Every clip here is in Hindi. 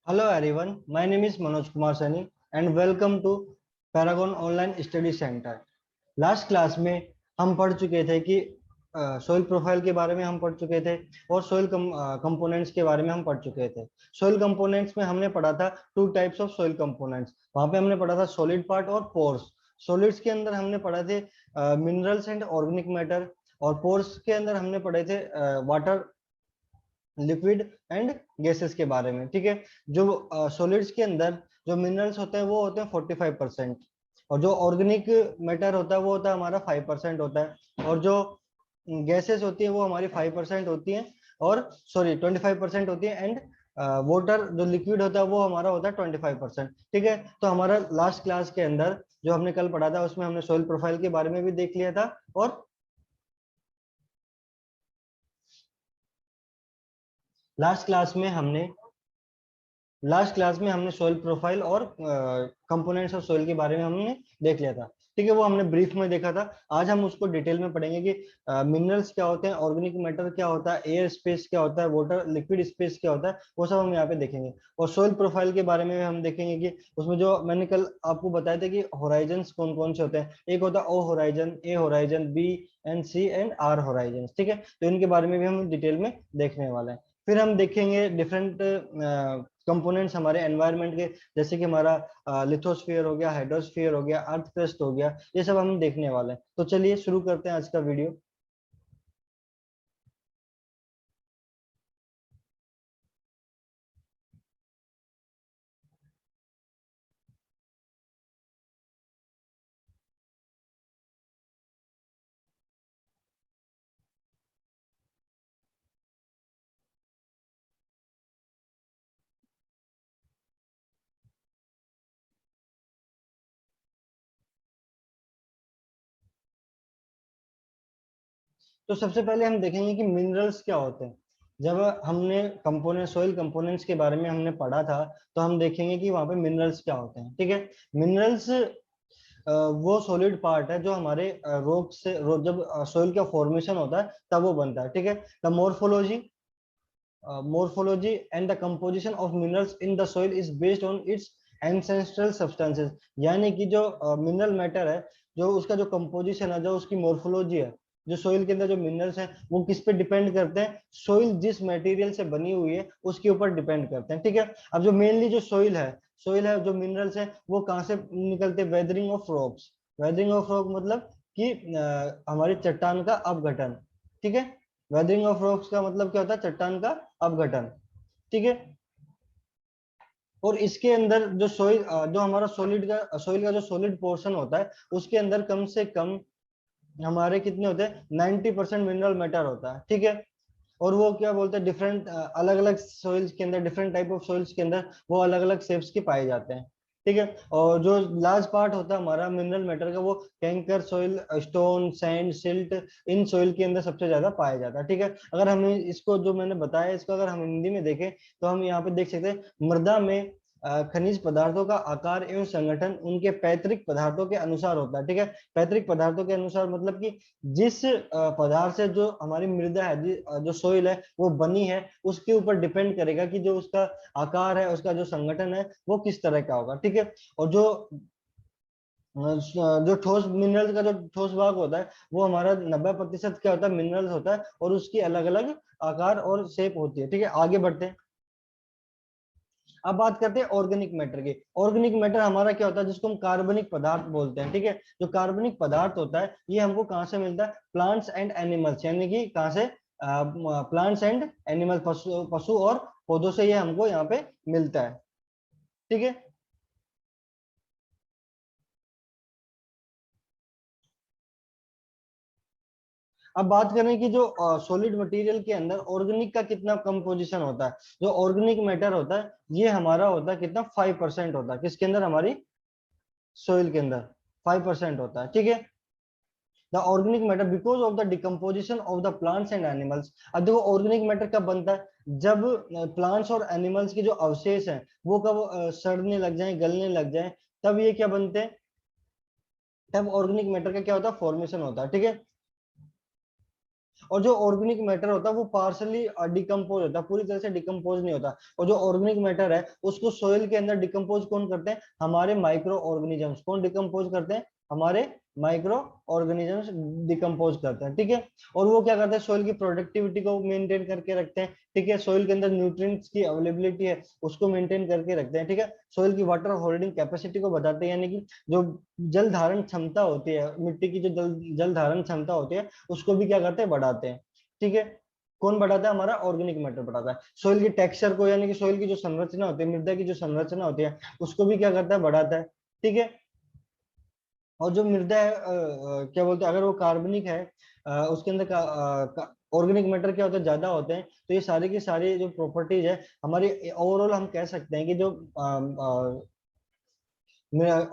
Hello everyone, my name is Manoj Kumar Sani and welcome to Paragon Online Study Center. Last class में हम पढ़ चुके थे कि सोइल प्रोफाइल के बारे में हम पढ़ चुके थे और सोइल कंपोनेंट्स के बारे में हम पढ़ चुके थे। सोइल कंपोनेंट्स में हमने पढ़ा था two types of soil components. वहां पे हमने पढ़ा था सॉलिड पार्ट और पोर्स। सॉलिड्स के अंदर हमने पढ़ा थे मिनरल्स एंड ऑर्गेनिक मैटर, और पोर्स के अंदर हमने पढ़े थे वाटर, लिक्विड एंड गैसेस के बारे में। ठीक है, जो सॉलिड्स के अंदर जो मिनरल्स होते हैं वो होते हैं 45%, और जो ऑर्गेनिक मैटर होता है वो होता है हमारा 5% होता है, और जो गैसेस होती है वो हमारी 5% होती है, और सॉरी 25% होती है, एंड वाटर जो लिक्विड होता है वो हमारा होता है 25%। ठीक है, तो हमारा लास्ट क्लास के अंदर जो हमने कल पढ़ा था उसमें हमने सॉइल प्रोफाइल के बारे में भी देख लिया था, और लास्ट क्लास में हमने सोइल प्रोफाइल और कंपोनेंट्स ऑफ सोइल के बारे में हमने देख लिया था। ठीक है, वो हमने ब्रीफ में देखा था। आज हम उसको डिटेल में पढ़ेंगे कि मिनरल्स क्या होते हैं, ऑर्गेनिक मैटर क्या होता है, एयर स्पेस क्या होता है, वाटर लिक्विड स्पेस क्या होता है, वो सब हम यहाँ पे देखेंगे। और सोइल प्रोफाइल के बारे में हम देखेंगे कि उसमें जो मैंने कल आपको बताया था कि होराइजन कौन कौन से होते हैं। एक होता है O horizon, A horizon, B and C and R horizon. ठीक है, तो इनके बारे में भी हम डिटेल में देखने वाले हैं। फिर हम देखेंगे डिफरेंट कंपोनेंट्स हमारे एनवायरनमेंट के, जैसे कि हमारा लिथोस्फीयर हो गया, हाइड्रोस्फीयर हो गया, अर्थ क्रस्ट हो गया, ये सब हम देखने वाले हैं। तो चलिए शुरू करते हैं आज का वीडियो। तो सबसे पहले हम देखेंगे कि मिनरल्स क्या होते हैं। जब हमने कंपोनेंट सोइल कंपोनेंट्स के बारे में हमने पढ़ा था, तो हम देखेंगे कि वहां पे मिनरल्स क्या होते हैं। ठीक है, मिनरल्स वो सॉलिड पार्ट है जो हमारे रॉक से जब सोइल का फॉर्मेशन होता है तब वो बनता है। ठीक है, the morphology and the composition of minerals in the soil is based on its ancestral substances। यानी कि जो मिनरल मैटर है, जो उसका जो कंपोजिशन है, जो उसकी मोर्फोलॉजी है, जो सोइल के अंदर जो मिनरल्स हैं वो किस पे डिपेंड करते हैं, सोइल जिस मटेरियल से बनी हुई है उसके ऊपर डिपेंड करते हैं। ठीक है, अब जो मेनली जो सोइल है, जो मिनरल्स है वो कहाँ से निकलते हैं, weathering of rocks. Weathering of rock मतलब कि हमारी चट्टान का अपघटन। ठीक है, वेदरिंग ऑफ रॉक्स का मतलब क्या होता है, चट्टान का अपघटन। ठीक है, और इसके अंदर जो जो हमारा सोइल का जो सॉलिड पोर्शन होता है उसके अंदर कम से कम हमारे कितने होते हैं, 90% मिनरल मैटर होता है। ठीक है, और वो क्या बोलते हैं, डिफरेंट अलग अलग सोइल्स के अंदर, डिफरेंट टाइप ऑफ सोइल्स के अंदर वो अलग अलग शेप्स के पाए जाते हैं। ठीक है, और जो लार्ज पार्ट होता है हमारा मिनरल मैटर का, वो canker soil, stone, sand, silt, in soil के अंदर सबसे ज्यादा पाया जाता है। ठीक है, अगर हम इसको जो मैंने बताया इसको अगर हम हिंदी में देखें तो हम यहाँ पे देख सकते हैं, मृदा में खनिज पदार्थों का आकार एवं संगठन उनके पैतृक पदार्थों के अनुसार होता है। ठीक है, पैतृक पदार्थों के अनुसार मतलब कि जिस पदार्थ से जो हमारी मृदा है, जो सोइल है वो बनी है, उसके ऊपर डिपेंड करेगा कि जो उसका आकार है, उसका जो संगठन है वो किस तरह का होगा। ठीक है, और जो ठोस मिनरल्स का जो ठोस भाग होता है वो हमारा 90% क्या होता है, मिनरल्स होता है, और उसकी अलग अलग आकार और शेप होती है। ठीक है, आगे बढ़ते हैं। अब बात करते हैं ऑर्गेनिक मैटर की। ऑर्गेनिक मैटर हमारा क्या होता है, जिसको हम कार्बनिक पदार्थ बोलते हैं। ठीक है, जो कार्बनिक पदार्थ होता है ये हमको कहाँ से मिलता है, प्लांट्स एंड एनिमल्स, यानी कि कहाँ से, प्लांट्स एंड एनिमल, पशु पशु और पौधों से ये हमको यहाँ पे मिलता है। ठीक है, अब बात करें कि जो सॉलिड मटेरियल के अंदर ऑर्गेनिक का कितना कंपोजिशन होता है। जो ऑर्गेनिक मैटर होता है ये हमारा होता है कितना, 5% होता है। किसके अंदर, हमारी सोइल के अंदर 5% होता है। ठीक है, the organic matter because of the decomposition of the plants and animals. अब देखो ऑर्गेनिक मैटर कब बनता है, जब प्लांट्स और एनिमल्स के जो अवशेष हैं वो कब सड़ने लग जाएं, गलने लग जाएं, तब ये क्या बनते हैं, तब ऑर्गेनिक मैटर का क्या होता है, फॉर्मेशन होता है। ठीक है, और जो ऑर्गेनिक मैटर होता है वो पार्शली डिकम्पोज होता है, पूरी तरह से डिकम्पोज नहीं होता। और जो ऑर्गेनिक मैटर है उसको सोइल के अंदर डिकम्पोज कौन करते हैं, हमारे माइक्रो ऑर्गेनिजम्स। कौन डिकम्पोज करते हैं, हमारे माइक्रो ऑर्गेनिजम्स डिकम्पोज करते हैं, ठीक है। और वो क्या करते हैं, सोइल की प्रोडक्टिविटी को मेंटेन करके रखते हैं, ठीक है। सोइल के अंदर न्यूट्रिएंट्स की अवेलेबिलिटी है उसको मेंटेन करके रखते हैं, ठीक है। सोइल की वाटर होल्डिंग कैपेसिटी को बताते हैं, यानी कि जो जल धारण क्षमता होती है, मिट्टी की जो जल धारण क्षमता होती है उसको भी क्या करते हैं, बढ़ाते हैं, ठीक है। कौन बढ़ाता है, हमारा ऑर्गेनिक मैटर बढ़ाता है। सोइल की टेक्सचर को, यानी कि सोइल की जो संरचना होती है, मृदा की जो संरचना होती है उसको भी क्या करता है, बढ़ाता है, ठीक है। और जो मृदा है क्या बोलते हैं, अगर वो कार्बनिक है उसके अंदर का ऑर्गेनिक मैटर क्या होता है, ज्यादा होते हैं, तो ये सारी की सारी जो प्रॉपर्टीज है हमारी, ओवरऑल हम कह सकते हैं कि जो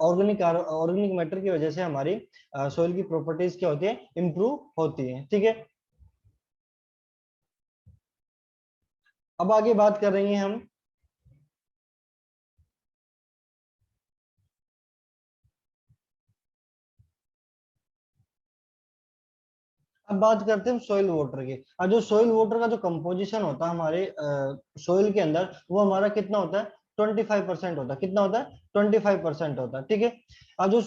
ऑर्गेनिक मैटर की वजह से हमारी सोइल की प्रॉपर्टीज क्या होती है, इंप्रूव होती है, ठीक है। अब आगे बात कर रही हैं हम, अब बात करते हैं सॉइल वाटर की। अब जो सॉइल वाटर का जो कंपोजिशन होता है हमारे सॉइल के अंदर, वो हमारा कितना होता है, 25% होता है। कितना होता है, 25% होता है, ठीक है। अब जो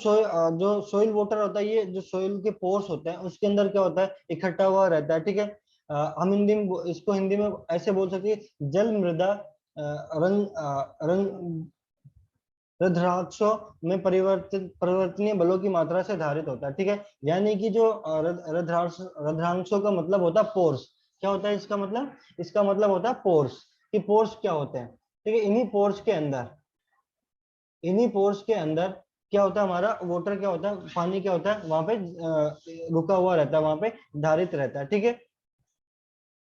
सॉइल वाटर होता है, ये जो सॉइल के पोर्स होते हैं उसके अंदर क्या होता है, इकट्ठा हुआ रहता है, ठीक है। हम हिंदी में इसको हिंदी में ऐसे बोल सकते हैं, जल मृदा रंग रुद्राक्षों में परिवर्तनीय बलों की मात्रा से धारित होता है, ठीक है। यानी कि जो रुद्रांशों का मतलब होता है पोर्स। क्या होता है इसका मतलब, इसका मतलब होता है पोर्स। कि पोर्स क्या होते हैं, ठीक है। इन्हीं पोर्स के अंदर क्या होता है, हमारा वाटर क्या होता है, पानी क्या होता है, वहां पे रुका हुआ रहता है, वहां पे धारित रहता है, ठीक है।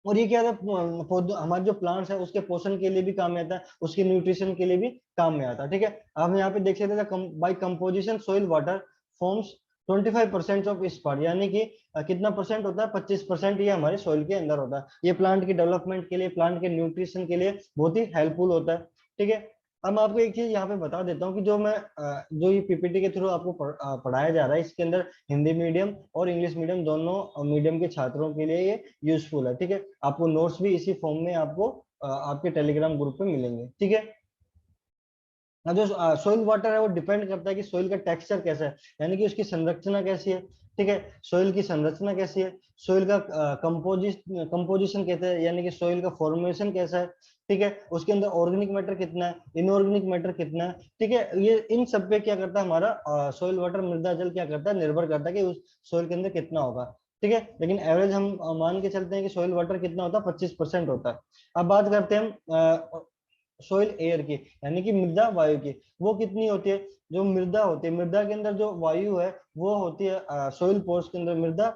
और ये क्या है, पौधे हमारे जो प्लांट्स है उसके पोषण के लिए भी काम में आता है, उसके न्यूट्रिशन के लिए भी काम में आता है, ठीक है। हम यहाँ पे देख सकते हैं, by composition soil water forms 25% of spot, यानी कि कितना परसेंट होता है, 25% ये हमारे सोइल के अंदर होता है। ये प्लांट की डेवलपमेंट के लिए, प्लांट के न्यूट्रिशन के लिए बहुत ही हेल्पफुल होता है, ठीक है। अब मैं आपको एक चीज यहाँ पे बता देता हूँ कि जो ये पीपीटी के थ्रू आपको पढ़ाया जा रहा है, इसके अंदर हिंदी मीडियम और इंग्लिश मीडियम दोनों मीडियम के छात्रों के लिए ये यूजफुल है, ठीक है। आपको नोट्स भी इसी फॉर्म में आपको आपके टेलीग्राम ग्रुप पे मिलेंगे, ठीक है। जो सोइल वाटर है वो डिपेंड करता है कि सोइल का टेक्सचर कैसा है, यानी कि उसकी संरचना कैसी है, ठीक है। सोइल की संरचना कैसी है, सोइल का कंपोजिशन कैसा है, यानी कि सोइल का फॉर्मेशन कैसा है, ठीक है। उसके अंदर ऑर्गेनिक मैटर कितना है, इनऑर्गेनिक मैटर कितना है, ठीक है। ये इन सब पे क्या करता है, हमारा सोइल वाटर मृदा जल क्या करता है, निर्भर करता है कि उस सोइल के अंदर कितना होगा, ठीक है। लेकिन एवरेज हम मान के चलते हैं कि सोइल वाटर कितना होता है, 25% होता है। अब बात करते हैं हम सोइल एयर की, यानी कि मृदा वायु की, वो कितनी होती है। जो मृदा होती है, मृदा के अंदर जो वायु है वो होती है सोइल पोर्स के अंदर, मृदा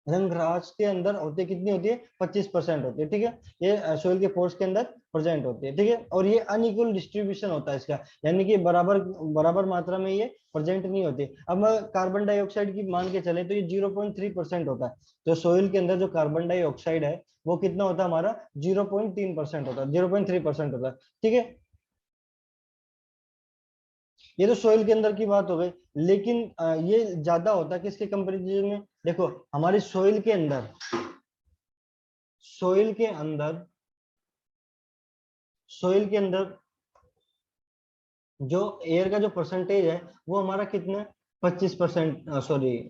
रंध्रांश के अंदर होती है, कितनी होती है, 25% होती है, ठीक है। ये सोइल के पोर्स के अंदर प्रेजेंट होती है, ठीक है। और ये अनइक्वल डिस्ट्रीब्यूशन होता है इसका, यानी कि बराबर बराबर मात्रा में ये प्रेजेंट नहीं होती। अब कार्बन डाइऑक्साइड की मान के चले तो ये 0.3% होता है। जो सोइल के अंदर जो कार्बन डाइऑक्साइड है वो कितना होता है, हमारा 0.3% होता है, 0.3% होता है, ठीक है। ये तो सोइल के अंदर की बात हो गई। लेकिन ये ज्यादा होता है किसके कंपेरिजन में, देखो हमारी सोइल के अंदर सोइल के अंदर जो एयर का जो परसेंटेज है वो हमारा कितना है, 25%, सॉरी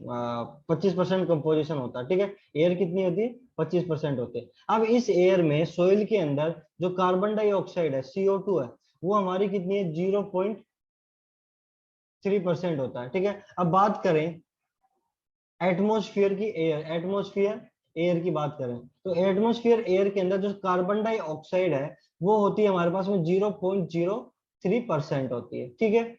25% कंपोजिशन होता है, ठीक है। एयर कितनी होती है, 25% होती है। अब इस एयर में सोइल के अंदर जो कार्बन डाइऑक्साइड है, CO2 है, वो हमारी कितनी है, 0.3% होता है, ठीक है। अब बात करें एटमोस्फियर की, एटमोस्फियर एयर की बात करें, तो एटमोस्फियर एयर के अंदर जो कार्बन डाइऑक्साइड है वो होती है हमारे पास में 0.03% होती है, ठीक है।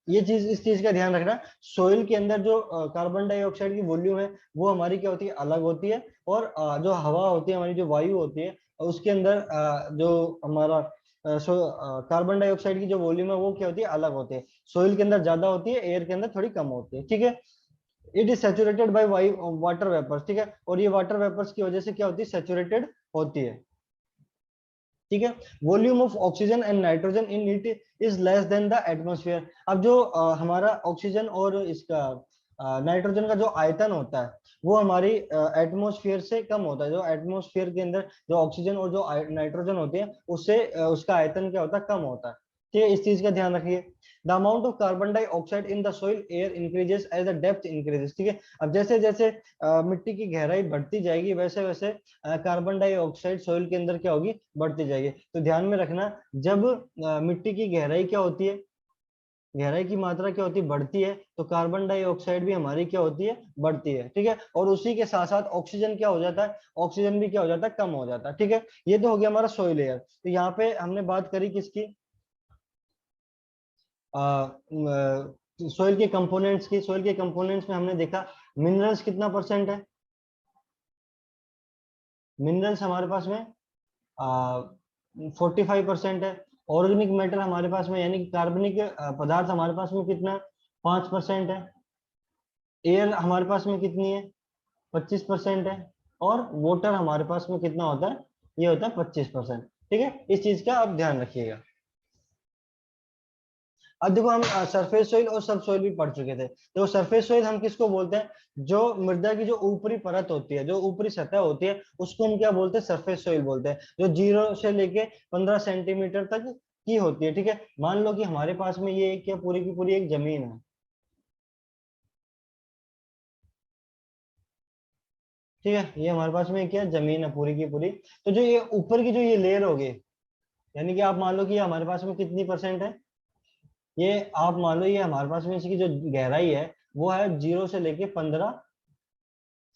ये चीज, इस चीज का ध्यान रखना। सोइल के अंदर जो कार्बन डाइऑक्साइड की वॉल्यूम है वो हमारी क्या होती है, अलग होती है। और जो हवा होती है, हमारी जो वायु होती है, उसके अंदर जो हमारा कार्बन डाइऑक्साइड की जो वॉल्यूम है वो क्या होती है, अलग होती है। सोइल के अंदर ज्यादा होती है, एयर के अंदर थोड़ी कम होती है, ठीक है। It is saturated by water vapours, ठीक है। और ये वाटर वेपर्स की वजह से क्या होती है, सेचुरेटेड होती है, ठीक है। Volume of oxygen and nitrogen in it is less than the atmosphere. अब जो हमारा ऑक्सीजन और इसका नाइट्रोजन का जो आयतन होता है वो हमारी एटमॉस्फेयर से कम होता है। जो एटमॉस्फेयर के अंदर जो ऑक्सीजन और जो नाइट्रोजन होती है उससे उसका आयतन क्या होता है, कम होता है। ठीक है, इस चीज का ध्यान रखिए। The amount of carbon dioxide in the soil air increases as the depth increases. ठीक है, अब जैसे जैसे मिट्टी की गहराई बढ़ती जाएगी वैसे वैसे कार्बन डाइऑक्साइड सोइल के अंदर क्या होगी, बढ़ती जाएगी। तो ध्यान में रखना, जब मिट्टी की गहराई क्या होती है, गहराई की मात्रा क्या होती है, बढ़ती है, तो कार्बन डाइऑक्साइड भी हमारी क्या होती है, बढ़ती है। ठीक है, और उसी के साथ साथ ऑक्सीजन क्या हो जाता है, ऑक्सीजन भी क्या हो जाता है, कम हो जाता है। ठीक है, ये तो हो गया हमारा सोइल लेयर। तो यहाँ पे हमने बात करी किसकी, सोइल के कंपोनेंट्स की। सोइल के कंपोनेंट्स में हमने देखा मिनरल्स कितना परसेंट है, मिनरल्स हमारे पास में 45% है। ऑर्गेनिक मैटर हमारे पास में यानी कि कार्बनिक पदार्थ हमारे पास में कितना, 5% है। एयर हमारे पास में कितनी है, 25% है। और वाटर हमारे पास में कितना होता है, ये होता है 25%। ठीक है, इस चीज का आप ध्यान रखिएगा। अब देखो, हम सरफेस सोइल और सब सोइल भी पढ़ चुके थे। तो सरफेस सोइल हम किसको बोलते हैं, जो मृदा की जो ऊपरी परत होती है, जो ऊपरी सतह होती है, उसको हम क्या बोलते हैं, सरफेस सोइल बोलते हैं। जो 0 से लेके 15 सेंटीमीटर तक की होती है। ठीक है, मान लो कि हमारे पास में ये क्या पूरी की पूरी एक जमीन है। ठीक है, ये हमारे पास में क्या जमीन है पूरी की पूरी। तो जो ये ऊपर की जो ये लेयर होगी, यानी कि आप मान लो कि ये हमारे पास में कितनी परसेंट है, ये आप मान लो ये हमारे पास में इसकी जो गहराई है वो है 0 से लेके 15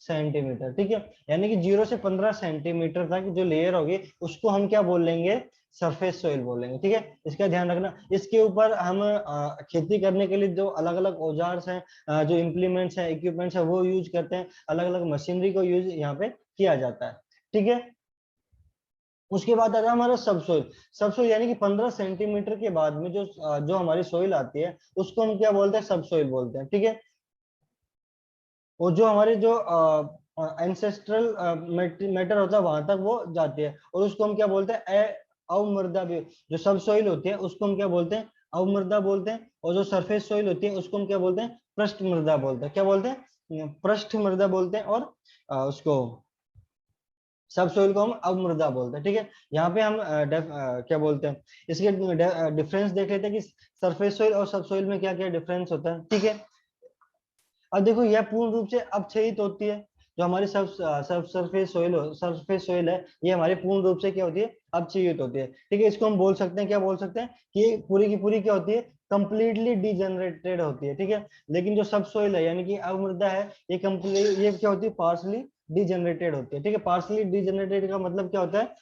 सेंटीमीटर। ठीक है, यानी कि 0 से 15 सेंटीमीटर तक जो लेयर होगी उसको हम क्या बोल लेंगे, सरफेस सोइल बोलेंगे। ठीक है, इसका ध्यान रखना। इसके ऊपर हम खेती करने के लिए जो अलग अलग औजार हैं, जो इम्प्लीमेंट्स हैं, इक्विपमेंट्स है, वो यूज करते हैं। अलग अलग मशीनरी को यूज यहाँ पे किया जाता है। ठीक है, उसके बाद आता है हमारा सबसोइल। सबसोइल यानी कि 15 सेंटीमीटर के बाद में जो जो हमारी सोइल आती है उसको हम क्या बोलते हैं, सबसोइल बोलते हैं। ठीक है, और जो हमारे जो एंसेस्ट्रल मैटर होता है वहां तक वो जाती है, और उसको हम क्या बोलते हैं, अवमृदा भी। जो सब सॉइल होती है उसको हम क्या बोलते हैं, अवमृदा बोलते हैं। और जो सरफेस सॉइल होती है उसको हम क्या बोलते हैं, पृष्ठ मृदा बोलते हैं। क्या बोलते हैं, पृष्ठ मृदा बोलते हैं। और उसको सब सोइल को हम अवमृदा बोलते हैं। ठीक है, यहाँ पे हम क्या बोलते हैं, इसके डिफरेंस देख लेते हैं कि सरफेस सोइल और सब सोइल में क्या क्या डिफरेंस होता है। ठीक है, अब देखो यह पूर्ण रूप से अपक्षयित होती है। जो हमारी सब सब सरफेस सोइल है, ये हमारी पूर्ण रूप से क्या होती है, अपक्षयित होती है। ठीक है, इसको हम बोल सकते हैं, क्या बोल सकते हैं, कि ये पूरी की पूरी क्या होती है, कंप्लीटली डिजेनरेटेड होती है। ठीक है, लेकिन जो सब सोइल है यानी कि अवमृदा है, ये कंप्लीट ये क्या होती है, पार्सली डिजेनरेटेड होती है। ठीक है, पार्सली डिजेनरेटेड का मतलब क्या होता है,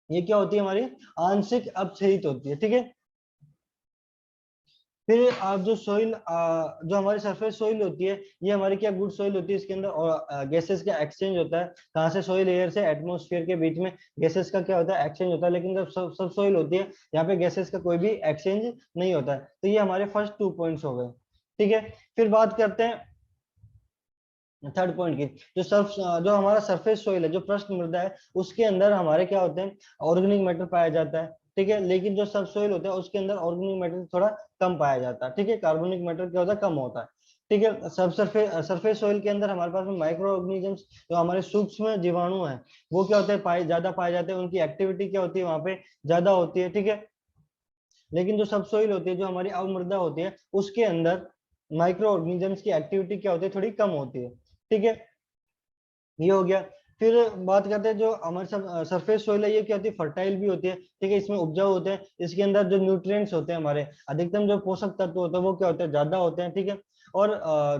ये क्या होती है, हमारी आंशिक अपक्षयित होती है। ठीक है, फिर आप जो सोइल जो हमारी सरफेस सोइल होती है, ये हमारी क्या गुड सोइल होती है। इसके अंदर और गैसेस का एक्सचेंज होता है, कहाँ से, सोइल एयर से एटमॉस्फेयर के बीच में गैसेस का क्या होता है, एक्सचेंज होता है। लेकिन जब सब सब सोइल होती है, यहाँ पे गैसेस का कोई भी एक्सचेंज नहीं होता है। तो ये हमारे फर्स्ट 2 पॉइंट्स हो गए। ठीक है, फिर बात करते हैं थर्ड पॉइंट की। जो हमारा सरफेस सोइल है, जो पृष्ठ मृदा है, उसके अंदर हमारे क्या होते हैं, ऑर्गेनिक मैटर पाया जाता है। ठीक है, लेकिन जो सब सोइल होता है उसके अंदर ऑर्गेनिक मैटर थोड़ा कम पाया जाता है। ठीक है, कार्बनिक मैटर क्या होता है, कम होता है। ठीक है, सब सरफेस सोइल के अंदर हमारे पास में माइक्रो ऑर्गेनिजम्स, जो हमारे सूक्ष्म जीवाणु हैं, वो क्या होते हैं, ज्यादा पाए जाते हैं। उनकी एक्टिविटी क्या होती है वहां पे, ज्यादा होती है। ठीक है, लेकिन जो सब सोइल होती है, जो हमारी अवमृदा होती है, उसके अंदर माइक्रो ऑर्गेनिजम्स की एक्टिविटी क्या होती है, थोड़ी कम होती है। ठीक है, ये हो गया। फिर बात करते हैं जो हमारे सब सरफेस सोइल है, ये क्या होती है, फर्टाइल भी होती है। ठीक है, इसमें उपजाऊ होते हैं। इसके अंदर जो न्यूट्रिएंट्स होते हैं, हमारे अधिकतम जो पोषक तत्व होते हैं वो क्या होते हैं, ज्यादा होते हैं। ठीक है, और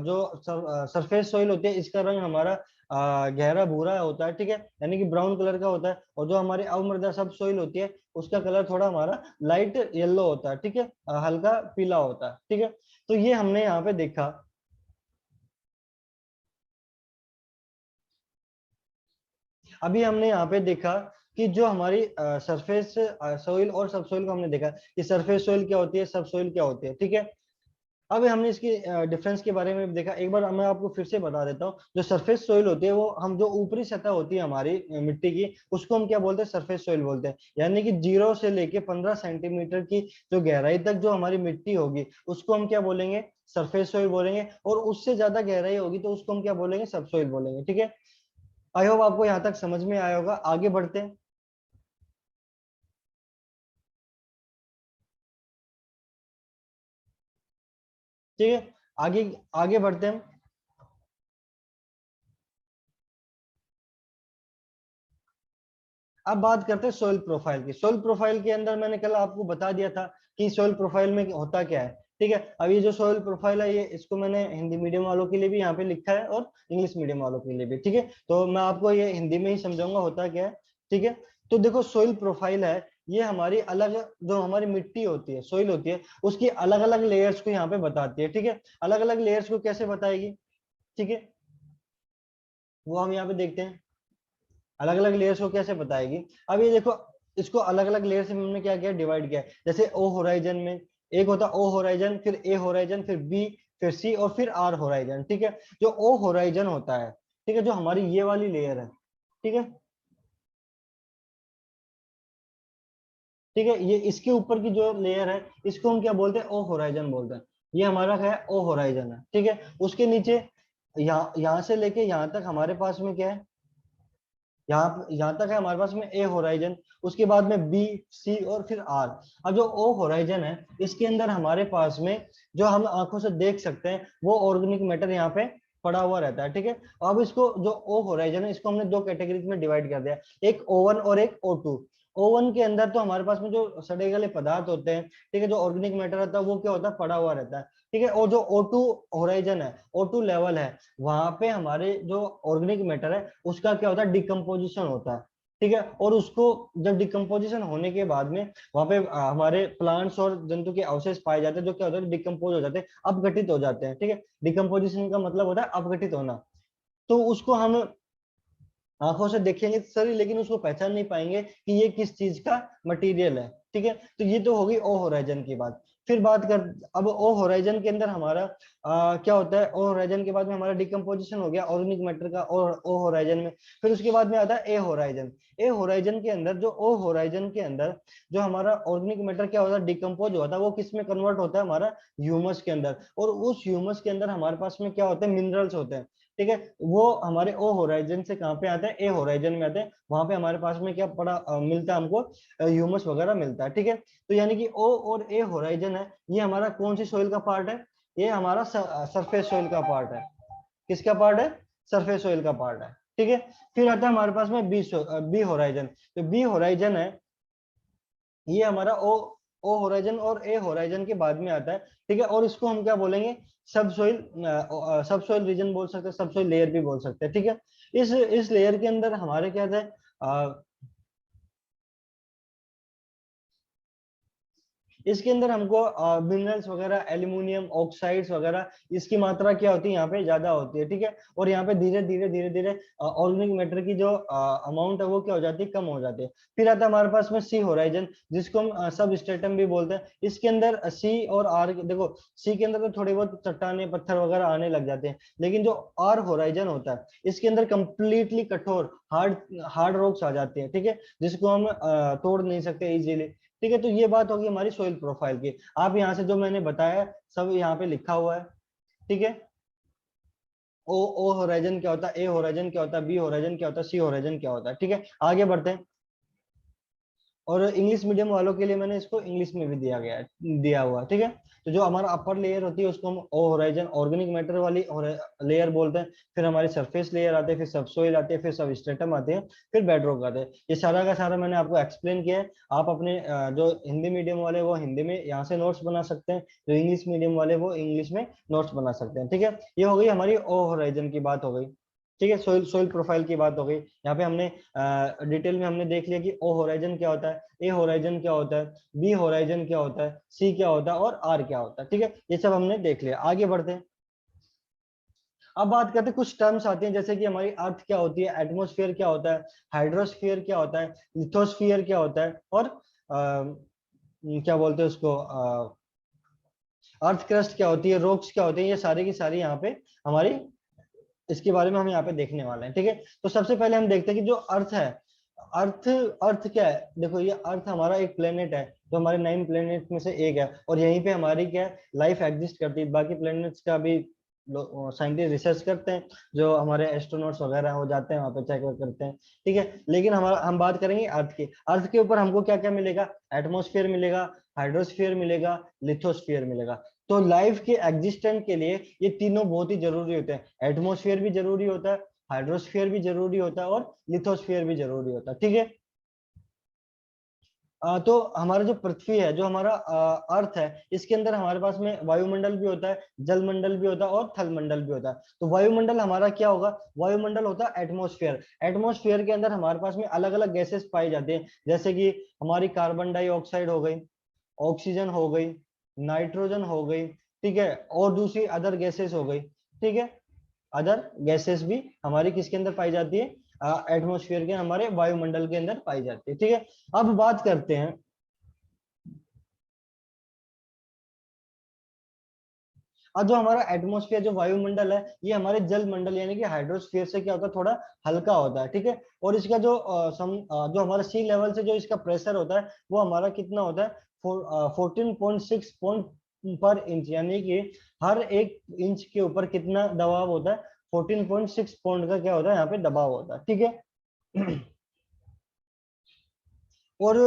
जो सरफेस सोइल होती है, इसका रंग हमारा गहरा भूरा होता है। ठीक है, यानी कि ब्राउन कलर का होता है। और जो हमारी अवमृदा सब सोइल होती है, उसका कलर थोड़ा हमारा लाइट येलो होता है। ठीक है, हल्का पीला होता है। ठीक है, तो ये हमने यहाँ पे देखा। अभी हमने यहाँ पे देखा कि जो हमारी सरफेस सोइल और सब सोइल को हमने देखा कि सरफेस सोइल क्या होती है, सब सोइल क्या होती है। ठीक है, अब हमने इसकी डिफरेंस के बारे में भी देखा, एक बार मैं आपको फिर से बता देता हूँ। जो सरफेस सोइल होती है, वो हम जो ऊपरी सतह होती है हमारी मिट्टी की, उसको हम क्या बोलते हैं, सरफेस सोइल बोलते हैं। यानी कि 0 से लेके 15 सेंटीमीटर की जो गहराई तक जो हमारी मिट्टी होगी, उसको हम क्या बोलेंगे, सरफेस सोइल बोलेंगे। और उससे ज्यादा गहराई होगी तो उसको हम क्या बोलेंगे, सब सोइल बोलेंगे। ठीक है, आई होप आपको यहाँ तक समझ में आया होगा। आगे बढ़ते हैं। ठीक है, आगे आगे बढ़ते हैं। अब बात करते हैं सोइल प्रोफाइल की। सोइल प्रोफाइल के अंदर मैंने कल आपको बता दिया था कि सोइल प्रोफाइल में होता क्या है। ठीक है, अब ये जो सोइल प्रोफाइल है, ये इसको मैंने हिंदी मीडियम वालों के लिए भी यहाँ पे लिखा है और इंग्लिश मीडियम वालों के लिए भी। ठीक है, तो मैं आपको ये हिंदी में ही समझाऊंगा होता क्या है। ठीक है, तो देखो सोइल प्रोफाइल है, ये हमारी अलग, जो हमारी मिट्टी होती है, सोइल होती है, उसकी अलग अलग लेयर्स को यहाँ पे बताती है। ठीक है, अलग अलग लेयर्स को कैसे बताएगी, ठीक है, वो हम यहाँ पे देखते हैं। अलग अलग लेयर्स को कैसे बताएगी। अब ये देखो, इसको अलग अलग लेयर्स में हमने क्या किया, डिवाइड किया है। जैसे ओ होराइजन में एक होता ओ होराइजन, फिर ए होराइजन, फिर बी, फिर सी, और फिर आर होराइजन। ठीक है, जो ओ होराइजन होता है, ठीक है, जो हमारी ये वाली लेयर है, ठीक है, ठीक है, ये इसके ऊपर की जो लेयर है, इसको हम क्या बोलते हैं, ओ होराइजन बोलते हैं। ये हमारा क्या है, ओ होराइजन है। ठीक है, उसके नीचे यहाँ से लेके यहाँ तक हमारे पास में क्या है, यहाँ तक है हमारे पास में ए होराइजन, उसके बाद में बी, सी, और फिर आर। अब जो ओ होराइजन है, इसके अंदर हमारे पास में जो हम आंखों से देख सकते हैं, वो ऑर्गेनिक मैटर यहाँ पे पड़ा हुआ रहता है। ठीक है, अब इसको जो ओ होराइजन है, इसको हमने दो कैटेगरीज में डिवाइड कर दिया, एक O1 और एक O2। O1 के अंदर तो हमारे पास में जो सड़े गले पदार्थ होते हैं, ठीक है, जो ऑर्गेनिक मैटर होता है, वो क्या होता है, पड़ा हुआ रहता है। ठीक है, और जो O2 होराइजन है, O2 लेवल है, वहां पे हमारे जो ऑर्गेनिक मैटर है, उसका क्या होता है, डिकम्पोजिशन होता है। ठीक है, और उसको जब डिकम्पोजिशन होने के बाद में वहां पे हमारे प्लांट्स और जंतु के अवशेष पाए जाते हैं, जो क्या होता है, डिकम्पोज हो जाते हैं, अपघटित हो जाते हैं। ठीक है, डिकम्पोजिशन का मतलब होता है अपघटित होना। तो उसको हम आंखों से देखेंगे सर, लेकिन उसको पहचान नहीं पाएंगे कि ये किस चीज का मटेरियल है। ठीक है, तो ये तो होगी ओ होराइजन की बात। फिर बात कर, अब ओ होराइजन के अंदर हमारा क्या होता है, ओ होराइजन के बाद में हमारा डिकम्पोजिशन हो गया ऑर्गेनिक मैटर का और ओ होराइजन में। फिर उसके बाद में आता है ए होराइजन। ए होराइजन के अंदर, जो ओ होराइजन के अंदर जो हमारा ऑर्गेनिक मैटर क्या होता है, डिकम्पोज होता है, वो किस में कन्वर्ट होता है, हमारा ह्यूमस के अंदर। और उस ह्यूमस के अंदर हमारे पास में क्या होते हैं, मिनरल्स होते हैं। ठीक है, वो हमारे ओ होराइजन से कहाँ पे आते हैं, ए होराइजन में आते हैं। वहां पे हमारे पास में क्या पड़ा मिलता है हमको, ह्यूमस वगैरह मिलता है। ठीक है, तो यानी कि ओ और ए होराइजन है, ये हमारा कौन सी सोइल का पार्ट है, ये हमारा सरफेस सोइल का पार्ट है। किसका पार्ट है, सरफेस सोइल का पार्ट है। ठीक है, फिर आता है हमारे पास में बी होराइजन। तो बी होराइजन है, ये हमारा ओ होराइजन और ए होराइजन के बाद में आता है। ठीक है, और इसको हम क्या बोलेंगे, सब सोइल, सब सोइल रीजन बोल सकते हैं, सब सोइल लेयर भी बोल सकते हैं। ठीक है, इस लेयर के अंदर हमारे क्या था, इसके अंदर हमको मिनरल्स वगैरह, एल्यूमिनियम ऑक्साइड्स वगैरह, इसकी मात्रा क्या होती है, यहाँ पे ज्यादा होती है। ठीक है, और यहाँ पे धीरे धीरे धीरे धीरे ऑर्गेनिक मैटर की जो अमाउंट है, वो क्या हो जाती है, कम हो जाती है। फिर आता है हमारे पास में सी होराइजन, जिसको हम सब स्ट्रेटम भी बोलते हैं। इसके अंदर सी और आर, देखो सी के अंदर तो थोड़ी बहुत चट्टाने पत्थर वगैरह आने लग जाते हैं, लेकिन जो आर होराइजन होता है, इसके अंदर कंप्लीटली कठोर हार्ड हार्ड रॉक्स आ जाते हैं। ठीक है, जिसको हम तोड़ नहीं सकते इजीली। ठीक है, तो ये बात होगी हमारी सोइल प्रोफाइल की। आप यहाँ से जो मैंने बताया सब यहाँ पे लिखा हुआ है। ठीक है, ओ होराइजन क्या होता है, ए होराइजन क्या होता है, बी होराइजन क्या होता है, सी होराइजन क्या होता है। ठीक है, आगे बढ़ते हैं। और इंग्लिश मीडियम वालों के लिए मैंने इसको इंग्लिश में भी दिया गया है, दिया हुआ। ठीक है, तो जो हमारा अपर लेयर होती है, उसको हम ओ होराइजन ऑर्गेनिक मैटर वाली लेयर बोलते हैं। फिर हमारी सरफेस लेयर आते हैं, फिर सब सोइल आते हैं, फिर सब स्ट्रेटम आते हैं, फिर बेडरॉक आते हैं। ये सारा का सारा मैंने आपको एक्सप्लेन किया है। आप अपने जो हिंदी मीडियम वाले, वो हिंदी में यहाँ से नोट्स बना सकते हैं, जो इंग्लिश मीडियम वाले, वो इंग्लिश में नोट्स बना सकते हैं। ठीक है, ये हो गई हमारी ओ होराइजन की बात हो गई। ठीक है, सोइल सोइल प्रोफाइल की बात हो गई। यहाँ पे हमने डिटेल में हमने देख लिया कि ओ होराइजन क्या होता है, ए होराइजन क्या होता है, बी होराइजन क्या होता है, सी क्या होता है, और आर क्या होता है। ठीक है, ये सब हमने देख लिया। आगे बढ़ते हैं। अब बात करते हैं, कुछ टर्म्स आती हैं, जैसे कि हमारी अर्थ क्या होती है, एटमोस्फियर क्या होता है, हाइड्रोस्फियर क्या होता है, लिथोस्फियर क्या होता है, और क्या बोलते हैं उसको, अर्थ क्रस्ट क्या होती है, रॉक्स क्या होती है, ये सारी की सारी यहाँ पे हमारी इसके बारे में हम यहाँ पे देखने वाले हैं। ठीक है, तो सबसे पहले हम देखते हैं कि जो अर्थ है, अर्थ अर्थ क्या है। देखो ये अर्थ हमारा एक प्लेनेट है, जो हमारे 9 प्लेनेट में से एक है, और यहीं पे हमारी क्या है, लाइफ एग्जिस्ट करती है। बाकी प्लेनेट्स का भी साइंटिस्ट रिसर्च करते हैं, जो हमारे एस्ट्रोनॉट्स वगैरह हो जाते हैं वहां पे चेक करते हैं। ठीक है, लेकिन हमारा हम बात करेंगे अर्थ की। अर्थ के ऊपर हमको क्या क्या मिलेगा, एटमोस्फेयर मिलेगा, हाइड्रोस्फीयर मिलेगा, लिथोस्फीयर मिलेगा। तो लाइफ के एग्जिस्टेंस के लिए ये तीनों बहुत ही जरूरी होते हैं। एटमोस्फेयर भी जरूरी होता है, हाइड्रोस्फीयर भी जरूरी होता है, और लिथोस्फीयर भी जरूरी होता है। ठीक है, तो हमारा जो पृथ्वी है, जो हमारा अर्थ है, इसके अंदर हमारे पास में वायुमंडल भी होता है, जलमंडल भी होता है, और थलमंडल भी होता है। तो वायुमंडल हमारा क्या होगा, वायुमंडल होता है एटमोस्फेयर। एटमोस्फेयर के अंदर हमारे पास में अलग अलग गैसेस पाई जाती हैं, जैसे कि हमारी कार्बन डाइऑक्साइड हो गई, ऑक्सीजन हो गई, नाइट्रोजन हो गई। ठीक है, और दूसरी अदर गैसेस हो गई। ठीक है, अदर गैसेस भी हमारी किसके अंदर पाई जाती है, एटमोस्फेयर के, हमारे वायुमंडल के अंदर पाई जाती है। ठीक है, अब बात करते हैं, और जो हमारा एटमोस्फेयर, जो वायुमंडल है, ये हमारे जल मंडल यानी कि हाइड्रोस्फीयर से क्या होता है, थोड़ा हल्का होता है। ठीक है, और इसका जो जो हमारा सी लेवल से जो इसका प्रेशर होता है, वो हमारा कितना होता है, 14.6 पॉइंट पर इंच, यानी कि हर एक इंच के ऊपर कितना दबाव होता है, 14.6 पॉइंट का क्या होता है यहाँ पे दबाव होता है। ठीक है और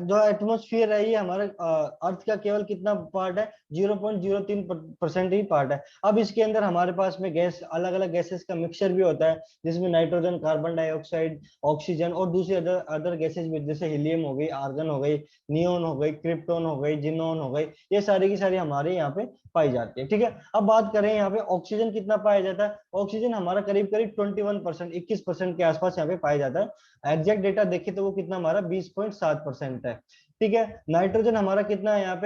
जो एटमोस्फियर है, ये हमारे अर्थ का केवल कितना पार्ट है, 0.03% ही पार्ट है। अब इसके अंदर हमारे पास में गैस, अलग अलग गैसेस का मिक्सचर भी होता है, जिसमें नाइट्रोजन, कार्बन डाइऑक्साइड, ऑक्सीजन, और दूसरी अदर अदर गैसेस भी, जैसे हीलियम हो गई, आर्गन हो गई, नियोन हो गई, क्रिप्टोन हो गई, जिनोन हो गई। ये सारी की सारी हमारे यहाँ पे पाई जाती है। ठीक है, अब बात करें यहाँ पे ऑक्सीजन कितना पाया जाता है। ऑक्सीजन हमारा करीब करीब 21%, 21% के आसपास यहाँ पे पाया जाता है। एग्जैक्ट डेटा देखें तो वो कितना हमारा 20.7% है। ठीक है, नाइट्रोजन हमारा कितना है यहाँ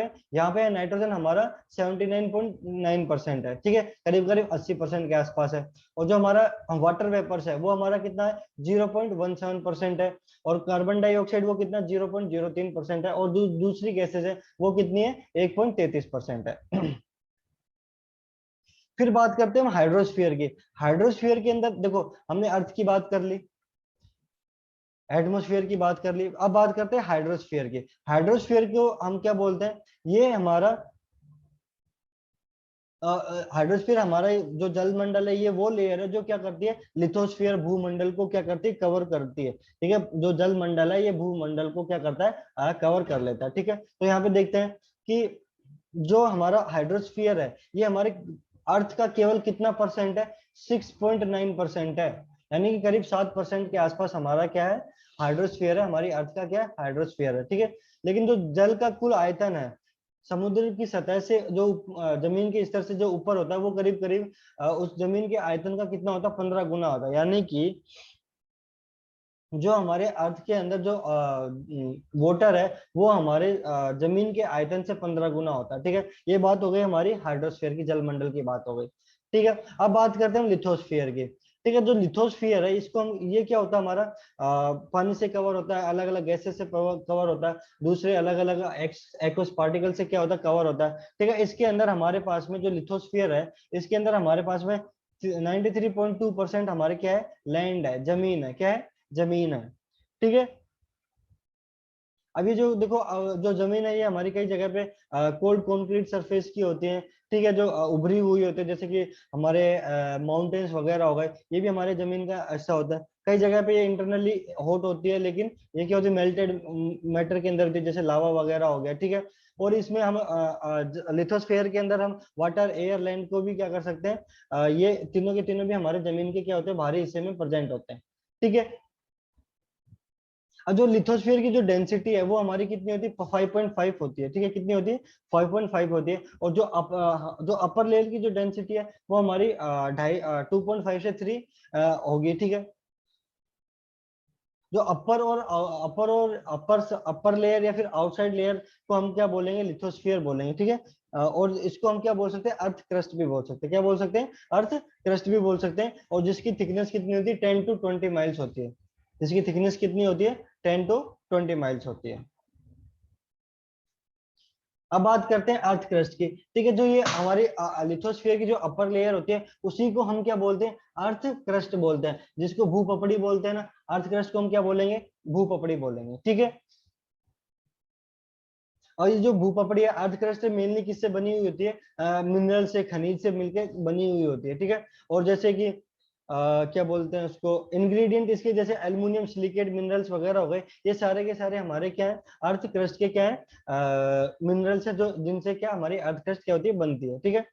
पे है नाइट्रोजन हमारा 79.9% है। ठीक है, करीब करीब 80% के आसपास है। और जो हमारा वाटर वेपर्स है, वो हमारा कितना है, 0.17% है। और कार्बन डाइऑक्साइड वो कितना, 0.03% है। और दूसरी गैसेज है, वो कितनी है, 1.33% है। फिर बात करते हैं हम हाइड्रोस्फीयर की। हाइड्रोस्फीयर के अंदर देखो, हमने अर्थ की बात कर ली, एटमोस्फेयर की बात कर ली, अब बात करते हैं हाइड्रोस्फीयर की। हाइड्रोस्फीयर को हम क्या बोलते हैं, ये हमारा हाइड्रोस्फीयर, हमारा जो जलमंडल है, ये वो लेयर है जो क्या करती है, लिथोस्फीयर भूमंडल को क्या करती है, कवर करती है। ठीक है, जो जलमंडल है, ये भूमंडल को क्या करता है, कवर कर लेता है। ठीक है, तो यहाँ पे देखते हैं कि जो हमारा हाइड्रोस्फीयर है, ये हमारे अर्थ का केवल कितना परसेंट है, 6.9% है। यानी कि करीब 7% के आसपास हमारा क्या है, हाइड्रोस्फीयर है। हमारी अर्थ का क्या है, हाइड्रोस्फीयर है। ठीक है, लेकिन जो जल का कुल आयतन है, समुद्र की सतह से जो जमीन के स्तर से जो ऊपर होता है, वो करीब करीब उस जमीन के आयतन का कितना होता है, 15 गुना होता है। यानी कि जो हमारे अर्थ के अंदर जो वाटर है, वो हमारे जमीन के आयतन से 15 गुना होता है। ठीक है, ये बात हो गई हमारी हाइड्रोस्फीयर की, जलमंडल की बात हो गई। ठीक है, अब बात करते हैं हम लिथोस्फीयर की। ठीक है, जो लिथोस्फीयर है, इसको हम, ये क्या होता है हमारा, पानी से कवर होता है, अलग अलग गैसेस से कवर होता है, दूसरे अलग अलग एक्वस पार्टिकल से क्या होता है, कवर होता है। ठीक है, इसके अंदर हमारे पास में जो लिथोस्फीयर है, इसके अंदर हमारे पास में 93.2% हमारे क्या है, लैंड है, जमीन है, क्या है, जमीन है। ठीक है, अभी जो देखो, जो जमीन है, ये हमारी कई जगह पे कोल्ड कंक्रीट सरफेस की होती है। ठीक है, जो उभरी हुई होती है, जैसे कि हमारे माउंटेन्स वगैरह हो गए, ये भी हमारे जमीन का ऐसा होता है। कई जगह पे ये इंटरनली हॉट होती है, लेकिन ये क्या होती है, मेल्टेड मैटर के अंदर होती है, जैसे लावा वगैरह हो गया। ठीक है, और इसमें हम लिथोस्फेयर के अंदर हम वाटर, एयर, लैंड को भी क्या कर सकते हैं, ये तीनों के तीनों भी हमारे जमीन के क्या होते हैं, बाहरी हिस्से में प्रेजेंट होते हैं। ठीक है, और जो लिथोस्फीयर की जो डेंसिटी है, वो हमारी कितनी होती है, 5.5 होती है। ठीक है, कितनी होती है, 5.5 होती है। और जो अपर लेयर की जो डेंसिटी है, वो हमारी 2.5 से 3 होगी। ठीक है, जो अपर लेयर या फिर आउटसाइड लेयर को हम क्या बोलेंगे, लिथोस्फीयर बोलेंगे। ठीक है, और इसको हम क्या बोल सकते हैं, अर्थ क्रस्ट भी बोल सकते हैं। क्या बोल सकते हैं, अर्थ क्रस्ट भी बोल सकते हैं। और जिसकी थिकनेस कितनी होती है, 10 to 20 माइल्स होती है। जिसकी थिकनेस कितनी होती है, 10 to 20 माइल्स होती है। अब बात करते हैं अर्थ क्रस्ट की। ठीक है, जो ये हमारी लिथोस्फीयर की जो अपर लेयर होती है उसी को हम क्या बोलते हैं, अर्थ क्रस्ट बोलते हैं, जिसको भूपपड़ी बोलते हैं ना। अर्थ क्रस्ट को हम क्या बोलेंगे, भूपपड़ी बोलेंगे। ठीक है, और ये जो भूपपड़ी है, अर्थ क्रस्ट मेनली किससे बनी हुई होती है, मिनरल से, खनिज से मिलकर बनी हुई होती है। ठीक है, और जैसे कि क्या बोलते हैं उसको, इंग्रेडिएंट इसके जैसे एल्युमिनियम सिलिकेट मिनरल्स वगैरह हो गए, ये सारे के सारे हमारे क्या है, अर्थ क्रस्ट के क्या है, मिनरल्स है, जो जिनसे क्या हमारी अर्थ क्रस्ट क्या होती है, बनती है। ठीक है,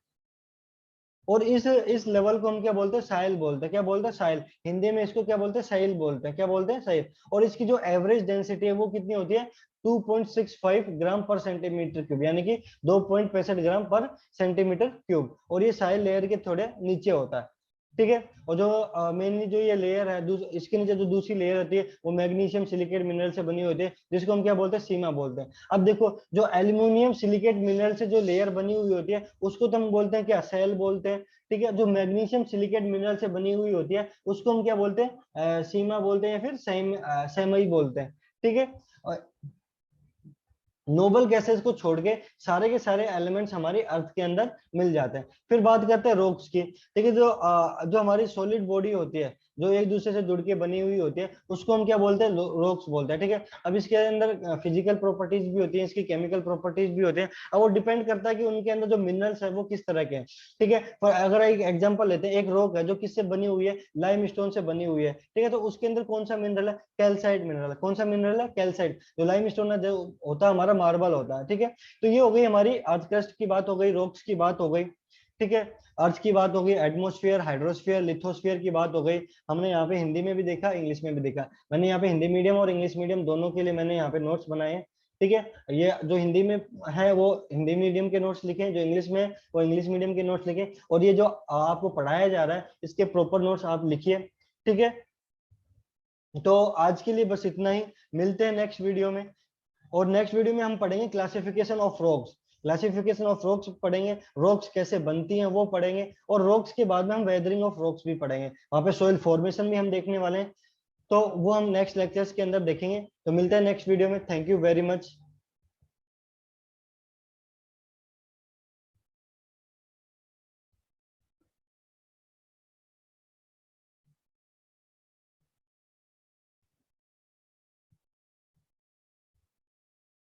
और इस लेवल को हम क्या बोलते हैं, साइल बोलते हैं। क्या बोलते हैं, साइल। हिंदी में इसको क्या बोलते हैं, साइल बोलते हैं। क्या बोलते हैं, साइल। और इसकी जो एवरेज डेंसिटी है वो कितनी होती है, 2.65 ग्राम पर सेंटीमीटर क्यूब, यानी कि 2.65 ग्राम पर सेंटीमीटर क्यूब। और ये साइल लेयर के थोड़े नीचे होता है। ठीक है, और जो मेनली जो ये लेयर है, इसके नीचे जो दूसरी लेयर होती है वो मैग्नीशियम सिलिकेट मिनरल से बनी होती है, जिसको हम क्या बोलते हैं, सीमा बोलते हैं। अब देखो, जो एल्यूमिनियम सिलिकेट मिनरल से जो लेयर बनी हुई होती है उसको तो हम बोलते हैं क्या, सेल बोलते हैं। ठीक है, जो मैग्नीशियम सिलिकेट मिनरल से बनी हुई होती है उसको हम क्या बोलते हैं, सीमा बोलते हैं, या फिर सेमई बोलते हैं। ठीक है, नोबल गैसेस को छोड़ के सारे एलिमेंट्स हमारी अर्थ के अंदर मिल जाते हैं। फिर बात करते हैं रॉक्स की। ठीक है, जो हमारी सॉलिड बॉडी होती है, जो एक दूसरे से जुड़ के बनी हुई होती है, उसको हम क्या बोलते हैं, रॉक्स बोलते हैं। ठीक है, अब इसके अंदर फिजिकल प्रॉपर्टीज भी होती है, इसकी केमिकल प्रॉपर्टीज भी होते हैं। अब वो डिपेंड करता है कि उनके अंदर जो मिनरल्स है वो किस तरह के हैं। ठीक है, पर अगर एक एग्जांपल लेते हैं, एक रॉक है जो किससे बनी हुई है, लाइम स्टोन से बनी हुई है। ठीक है, तो उसके अंदर कौन सा मिनरल है, कैल्साइट मिनरल है। कौन सा मिनरल है, कैल्साइट। जो लाइम स्टोन है जो होता है हमारा, मार्बल होता है। ठीक है, तो ये हो गई हमारी अर्थ क्रस्ट की बात, हो गई रॉक्स की बात हो गई। ठीक है, अर्थ की बात हो गई, एटमोस्फियर, हाइड्रोस्फियर, लिथोस्फियर की बात हो गई। हमने यहाँ पे हिंदी में भी देखा, इंग्लिश में भी देखा। मैंने यहाँ पे हिंदी मीडियम और इंग्लिश मीडियम दोनों के लिए मैंने यहाँ पे नोट्स बनाए हैं। ठीक है, ये जो हिंदी में है वो हिंदी मीडियम के नोट्स लिखे, जो इंग्लिश में है वो इंग्लिश मीडियम के नोट्स लिखे, और ये जो आपको पढ़ाया जा रहा है इसके प्रॉपर नोट्स आप लिखिए। ठीक है, तो आज के लिए बस इतना ही। मिलते हैं नेक्स्ट वीडियो में। और नेक्स्ट वीडियो में हम पढ़ेंगे classification of rocks. Classification of rocks पढ़ेंगे, रॉक्स कैसे बनती हैं वो पढ़ेंगे, और रॉक्स के बाद में हम वेदरिंग ऑफ रॉक्स भी पढ़ेंगे। वहां पे सोइल फॉर्मेशन भी हम देखने वाले हैं, तो वो हम नेक्स्ट लेक्चर्स के अंदर देखेंगे। तो मिलते हैं नेक्स्ट वीडियो में। Thank you very much.